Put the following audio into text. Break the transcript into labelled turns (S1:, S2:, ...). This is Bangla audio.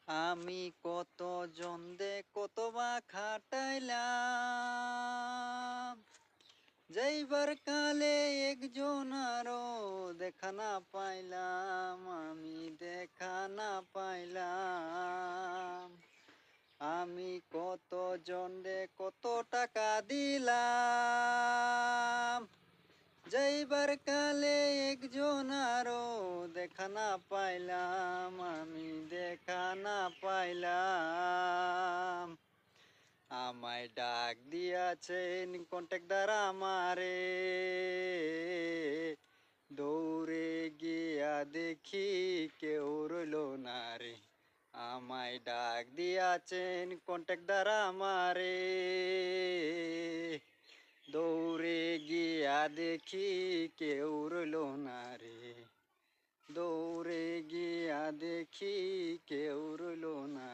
S1: আমি কতজন কতবা খাটাইলাম, যাইবার কালে একজন আরো দেখা না পাইলাম, আমি দেখা না পাইলাম। আমি কতজন কত টাকা দিলাম, যাইবার কালে একজন আরো দেখা না পাইলাম, আমি দেখা না পাইলাম। আমায় ডাক দিয়াছেন কন্ট্রাক্টর আমারে, দৌড়ে গিয়া দেখি কেউ রইল না রে। আমায় ডাক দিয়াছেন কন্ট্রাক্টর আমারে, দৌড়ে গিয়া দেখি কেউ রইল না রে। দৌড়ে গিয়া দেখি কেউ রইল না।